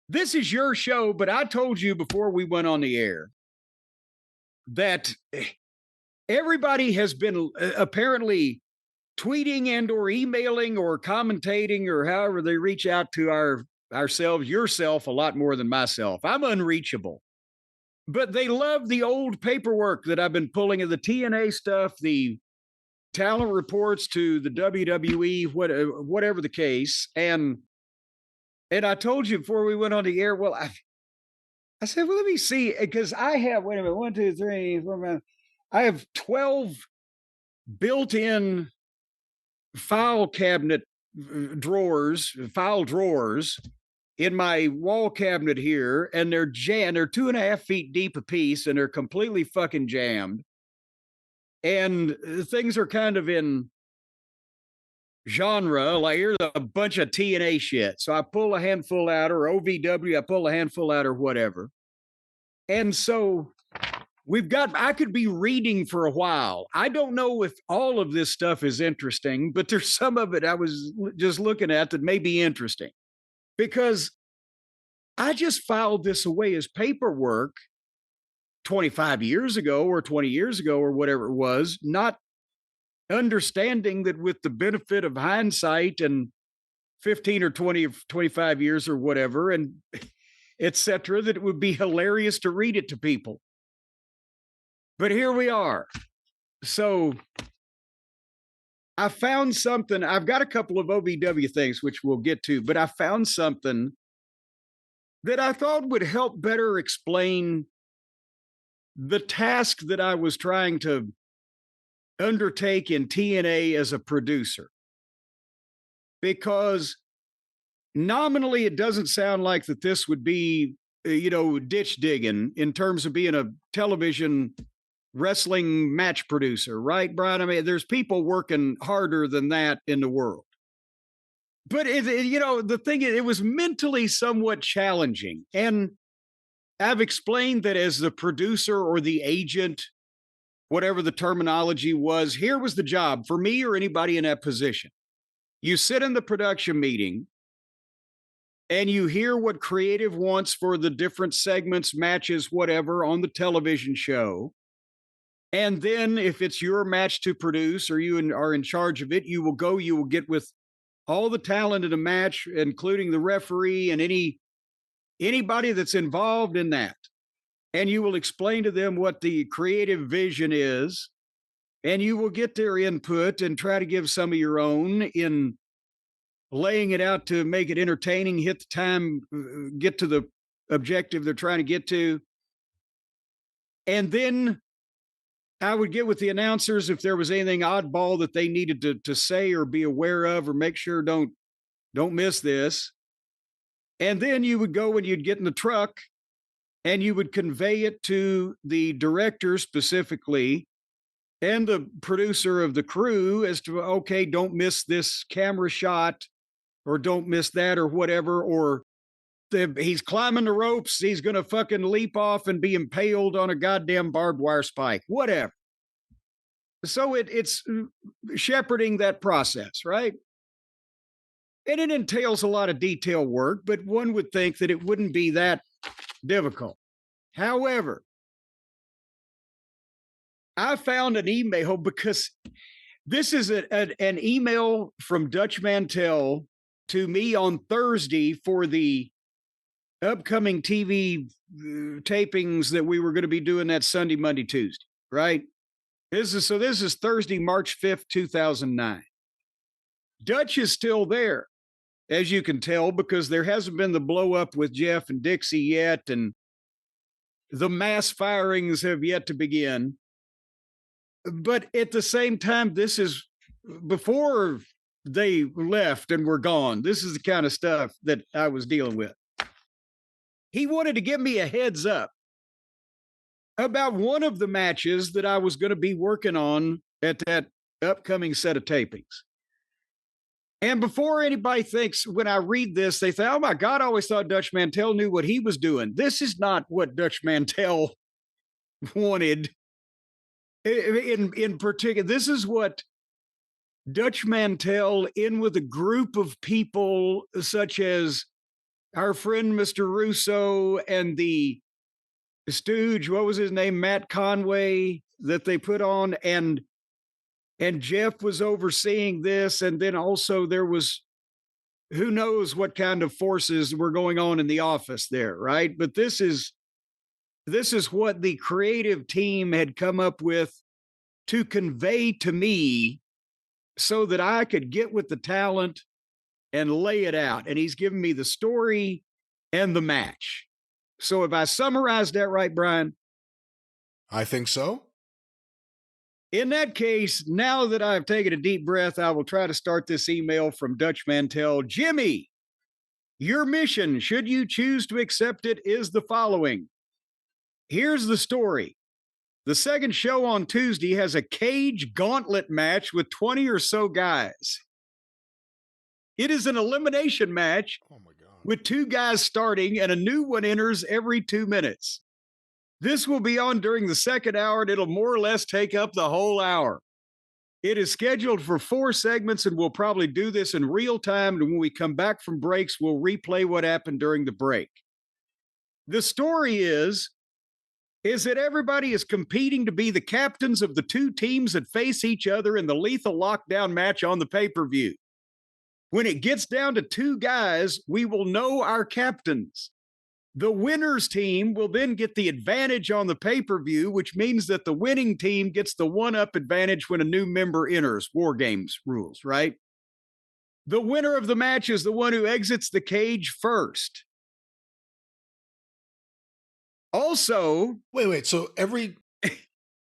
This is your show, but I told you before we went on the air that everybody has been apparently tweeting and or emailing or commentating or however they reach out to ourselves, yourself a lot more than myself. I'm unreachable. But they love the old paperwork that I've been pulling of the TNA stuff, the talent reports to the WWE, whatever the case. And I told you before we went on the air, well, I said, well, let me see, because I have, wait a minute, 1, 2, 3, 4, 5, I have 12 built-in file cabinet file drawers in my wall cabinet here, and they're 2.5 feet deep apiece, and they're completely fucking jammed. And things are kind of in genre, like here's a bunch of TNA shit. So I pull a handful out, or OVW, I pull a handful out, or whatever. And so I could be reading for a while. I don't know if all of this stuff is interesting, but there's some of it I was just looking at that may be interesting because I just filed this away as paperwork 25 years ago or 20 years ago or whatever it was, not understanding that with the benefit of hindsight and 15 or 20 or 25 years or whatever, and etc., that it would be hilarious to read it to people. But here we are. So I found something. I've got a couple of OVW things, which we'll get to, but I found something that I thought would help better explain the task that I was trying to undertake in TNA as a producer. Because nominally, it doesn't sound like that this would be, ditch digging in terms of being a television wrestling match producer, right, Brian? I mean, there's people working harder than that in the world. But, the thing is, it was mentally somewhat challenging. And I've explained that as the producer or the agent, whatever the terminology was, here was the job for me or anybody in that position. You sit in the production meeting and you hear what creative wants for the different segments, matches, whatever on the television show. And then if it's your match to produce or you are in charge of it, you will get with all the talent in a match, including the referee and anybody that's involved in that. And you will explain to them what the creative vision is, and you will get their input and try to give some of your own in laying it out to make it entertaining, hit the time, get to the objective they're trying to get to. And then I would get with the announcers if there was anything oddball that they needed to say or be aware of or make sure don't miss this. And then you would go and you'd get in the truck and you would convey it to the director specifically and the producer of the crew as to, okay, don't miss this camera shot or don't miss that or whatever, or he's climbing the ropes, he's going to fucking leap off and be impaled on a goddamn barbed wire spike, whatever. So it's shepherding that process, right? And it entails a lot of detail work, but one would think that it wouldn't be that difficult. However, I found an email because this is an email from Dutch Mantell to me on Thursday for the upcoming TV tapings that we were going to be doing that Sunday, Monday, Tuesday, right? This is Thursday, March 5th, 2009. Dutch is still there, as you can tell, because there hasn't been the blow up with Jeff and Dixie yet, and the mass firings have yet to begin. But at the same time, this is before they left and were gone. This is the kind of stuff that I was dealing with. He wanted to give me a heads up about one of the matches that I was going to be working on at that upcoming set of tapings. And before anybody thinks, when I read this, they think, oh my God, I always thought Dutch Mantell knew what he was doing. This is not what Dutch Mantell wanted in particular. This is what Dutch Mantell, in with a group of people such as our friend Mr. Russo and the stooge, what was his name, Matt Conway, that they put on, and Jeff was overseeing this, and then also there was who knows what kind of forces were going on in the office there, right? But this is what the creative team had come up with to convey to me so that I could get with the talent and lay it out. And he's given me the story and the match. So if I summarized that right, Brian? I think so. In that case, now that I've taken a deep breath, I will try to start this email from Dutch Mantell. Jimmy, your mission, should you choose to accept it, is the following. Here's the story. The second show on Tuesday has a cage gauntlet match with 20 or so guys. It is an elimination match with 2 guys starting, and a new one enters every 2 minutes. This will be on during the second hour, and it'll more or less take up the whole hour. It is scheduled for 4 segments, and we'll probably do this in real time. And when we come back from breaks, we'll replay what happened during the break. The story is that everybody is competing to be the captains of the 2 teams that face each other in the lethal lockdown match on the pay-per-view. When it gets down to 2 guys, we will know our captains. The winner's team will then get the advantage on the pay-per-view, which means that the winning team gets the one-up advantage when a new member enters. War Games rules, right? The winner of the match is the one who exits the cage first. Also... Wait. So every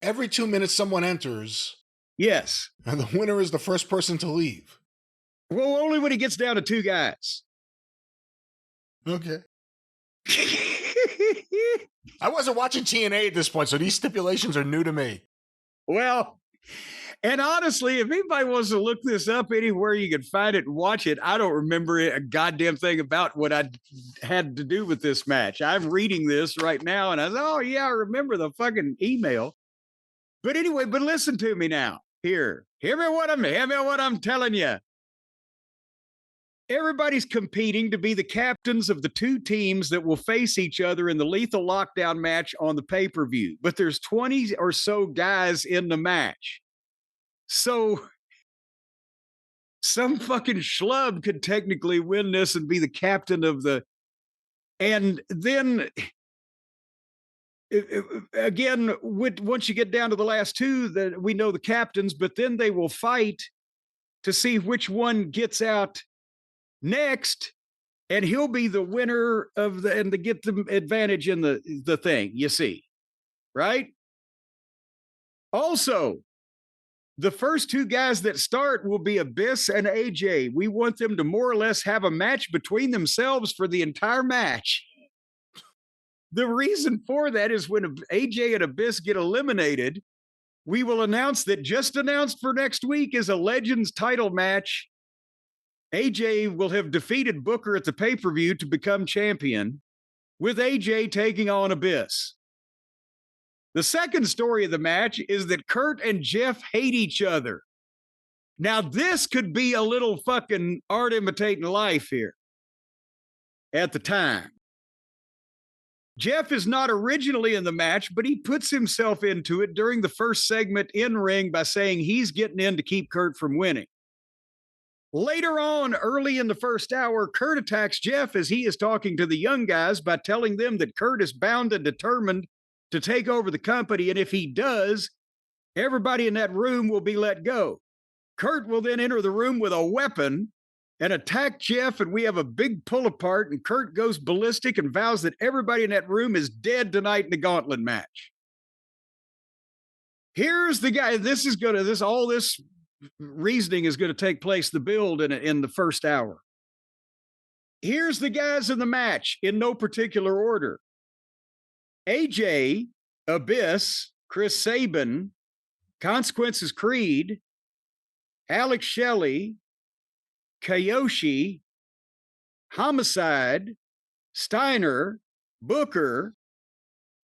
2 minutes someone enters. Yes. And the winner is the first person to leave. Well, only when it gets down to 2 guys. Okay. I wasn't watching TNA at this point, so these stipulations are new to me. Well, and honestly, if anybody wants to look this up anywhere you can find it and watch it, I don't remember a goddamn thing about what I had to do with this match. I'm reading this right now, and I was, oh, yeah, I remember the fucking email. But anyway, but listen to me now. Hear me what I'm telling you. Everybody's competing to be the captains of the 2 teams that will face each other in the lethal lockdown match on the pay-per-view. But there's 20 or so guys in the match. So some fucking schlub could technically win this and be the captain of the... And then, again, once you get down to the last 2, we know the captains, but then they will fight to see which one gets out next, and he'll be the winner of and to get the advantage in the thing, you see, right? Also, the first 2 guys that start will be Abyss and AJ. We want them to more or less have a match between themselves for the entire match. The reason for that is when AJ and Abyss get eliminated, we will announce that just announced for next week is a Legends title match. AJ will have defeated Booker at the pay-per-view to become champion, with AJ taking on Abyss. The second story of the match is that Kurt and Jeff hate each other. Now, this could be a little fucking art imitating life here at the time. Jeff is not originally in the match, but he puts himself into it during the first segment in ring by saying he's getting in to keep Kurt from winning. Later on, early in the first hour, Kurt attacks Jeff as he is talking to the young guys by telling them that Kurt is bound and determined to take over the company, and if he does, everybody in that room will be let go. Kurt will then enter the room with a weapon and attack Jeff, and we have a big pull apart, and Kurt goes ballistic and vows that everybody in that room is dead tonight in the Gauntlet match. Here's the guy. All this reasoning is going to take place, the build in the first hour. Here's the guys in the match in no particular order. AJ, Abyss, Chris Sabin, Consequences Creed, Alex Shelley, Kayoshi, Homicide, Steiner, Booker,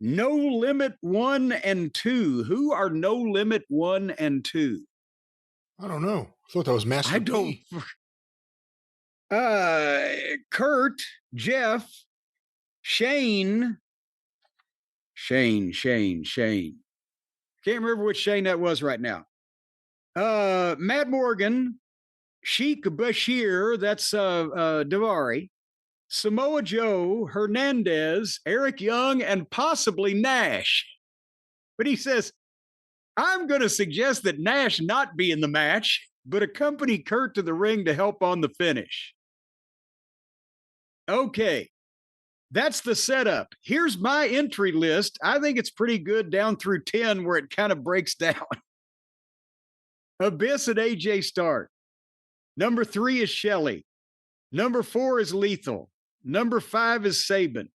No Limit 1 and 2. Who are No Limit 1 and 2? I don't know. I thought that was Master P. Kurt, Jeff, Shane. Can't remember which Shane that was right now. Matt Morgan, Sheik Bashir, that's Davari, Samoa Joe, Hernandez, Eric Young, and possibly Nash. But he says, I'm going to suggest that Nash not be in the match, but accompany Kurt to the ring to help on the finish. Okay, that's the setup. Here's my entry list. I think it's pretty good down through 10 where it kind of breaks down. Abyss and AJ start. Number 3 is Shelley. Number 4 is Lethal. Number 5 is Sabin.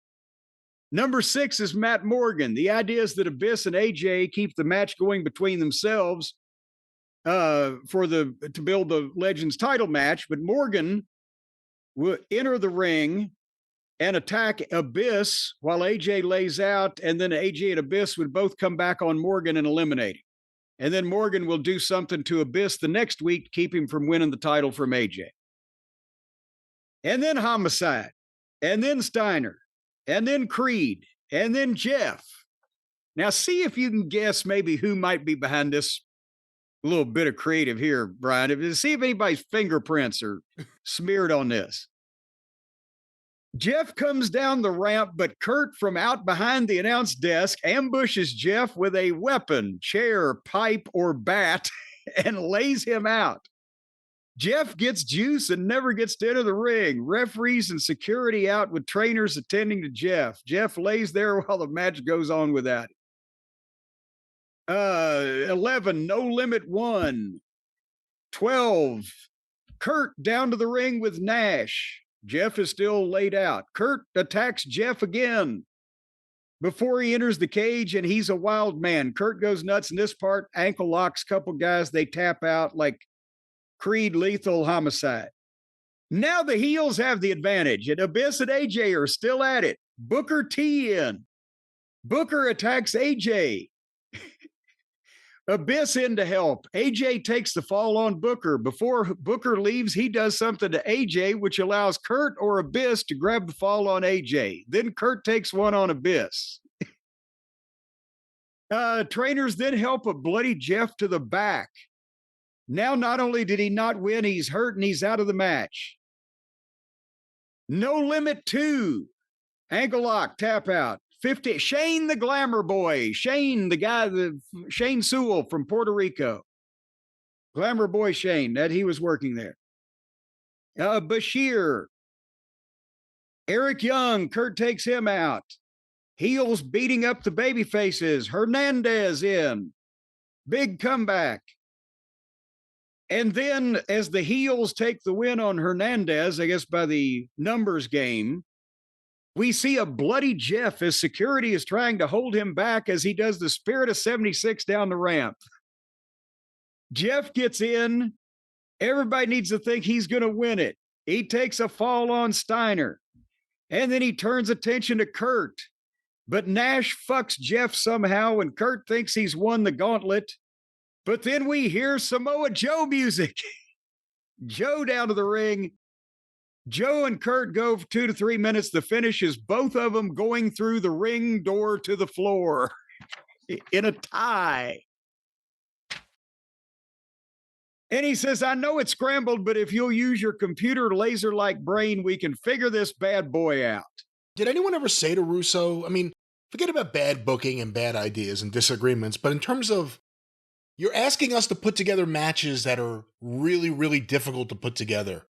Number 6 is Matt Morgan. The idea is that Abyss and AJ keep the match going between themselves to build the Legends title match, but Morgan will enter the ring and attack Abyss while AJ lays out, and then AJ and Abyss would both come back on Morgan and eliminate him. And then Morgan will do something to Abyss the next week to keep him from winning the title from AJ. And then Homicide, and then Steiner, and then Creed, and then Jeff. Now, see if you can guess maybe who might be behind this little bit of creative here, Brian. See if anybody's fingerprints are smeared on this. Jeff comes down the ramp, but Kurt from out behind the announce desk ambushes Jeff with a weapon, chair, pipe, or bat, and lays him out. Jeff gets juice and never gets to enter the ring. Referees and security out with trainers attending to Jeff. Jeff lays there while the match goes on without it. 11, No Limit 1. 12, Kurt down to the ring with Nash. Jeff is still laid out. Kurt attacks Jeff again before he enters the cage, and he's a wild man. Kurt goes nuts in this part, ankle locks a couple guys. They tap out like Creed, Lethal, Homicide. Now the heels have the advantage, and Abyss and AJ are still at it. Booker T in. Booker attacks AJ. Abyss in to help. AJ takes the fall on Booker. Before Booker leaves, he does something to AJ, which allows Kurt or Abyss to grab the fall on AJ. Then Kurt takes one on Abyss. Trainers then help a bloody Jeff to the back. Now, not only did he not win, he's hurt and he's out of the match. No Limit 2. Ankle lock, tap out. 50. Shane the Glamour Boy. Shane, the guy, Shane Sewell from Puerto Rico. Glamour Boy Shane, that he was working there. Bashir. Eric Young, Kurt takes him out. Heels beating up the baby faces. Hernandez in. Big comeback. And then as the heels take the win on Hernandez, I guess by the numbers game, we see a bloody Jeff as security is trying to hold him back as he does the Spirit of 76 down the ramp. Jeff gets in. Everybody needs to think he's going to win it. He takes a fall on Steiner. And then he turns attention to Kurt. But Nash fucks Jeff somehow, and Kurt thinks he's won the gauntlet. But then we hear Samoa Joe music. Joe down to the ring. Joe and Kurt go for 2 to 3 minutes. The finish is both of them going through the ring door to the floor in a tie. And he says, I know it's scrambled, but if you'll use your computer laser-like brain, we can figure this bad boy out. Did anyone ever say to Russo, I mean, forget about bad booking and bad ideas and disagreements, but in terms of you're asking us to put together matches that are really, really difficult to put together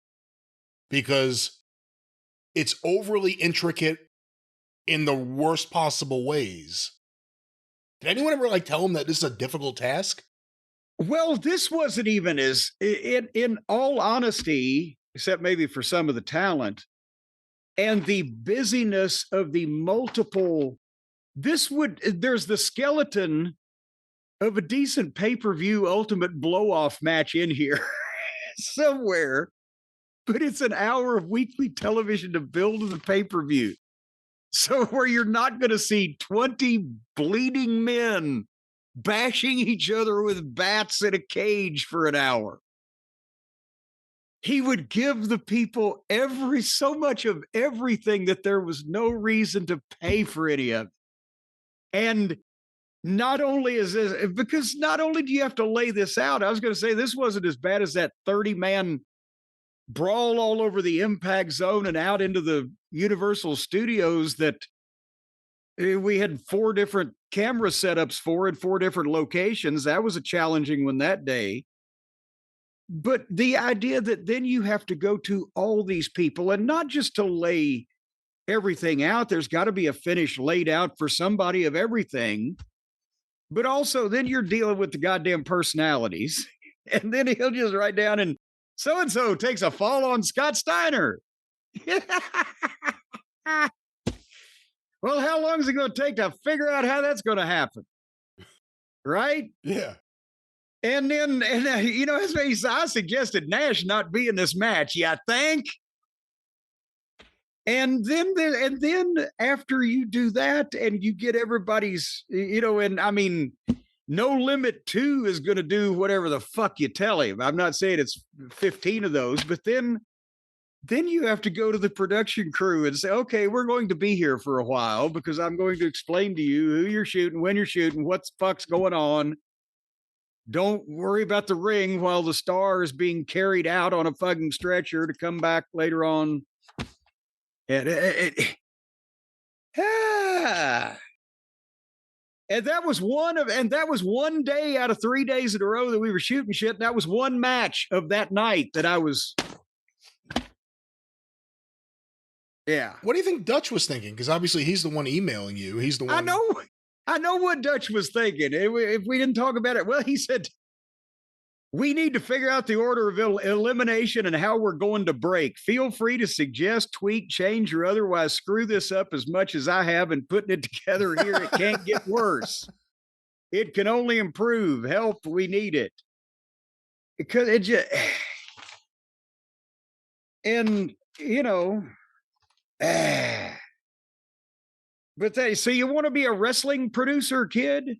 because it's overly intricate in the worst possible ways. Did anyone ever tell him that this is a difficult task? Well, this wasn't even as, in all honesty, except maybe for some of the talent and the busyness of the multiple, there's the skeleton of a decent pay-per-view ultimate blow-off match in here somewhere, but it's an hour of weekly television to build the pay-per-view. So where you're not going to see 20 bleeding men bashing each other with bats in a cage for an hour. he would give the people so much of everything that there was no reason to pay for any of it. And not only is this, because not only do you have to lay this out, I was going to say this wasn't as bad as that 30-man brawl all over the impact zone and out into the Universal Studios that we had 4 different camera setups for at 4 different locations. That was a challenging one that day. But the idea that then you have to go to all these people and not just to lay everything out, there's got to be a finish laid out for somebody of everything. But also then you're dealing with the goddamn personalities. And then he'll just write down and so takes a fall on Scott Steiner. Well, how long is it going to take to figure out how that's going to happen? Right? Yeah. And then, I suggested Nash not be in this match. You think? And then after you do that and you get everybody's, and I mean, No Limit 2 is going to do whatever the fuck you tell him. I'm not saying it's 15 of those, but then you have to go to the production crew and say, okay, we're going to be here for a while because I'm going to explain to you who you're shooting, when you're shooting, what the fuck's going on. Don't worry about the ring while the star is being carried out on a fucking stretcher to come back later on. And that was one day out of 3 days in a row that we were shooting shit. That was one match of that night that I was. Yeah. What do you think Dutch was thinking? Because obviously he's the one emailing you. He's the one. I know what Dutch was thinking. If we didn't talk about it, well, he said, we need to figure out the order of elimination and how we're going to break. Feel free to suggest, tweak, change, or otherwise screw this up as much as I have in putting it together here. It can't get worse. It can only improve. Help, we need it. Because it just, and, but so you want to be a wrestling producer, kid?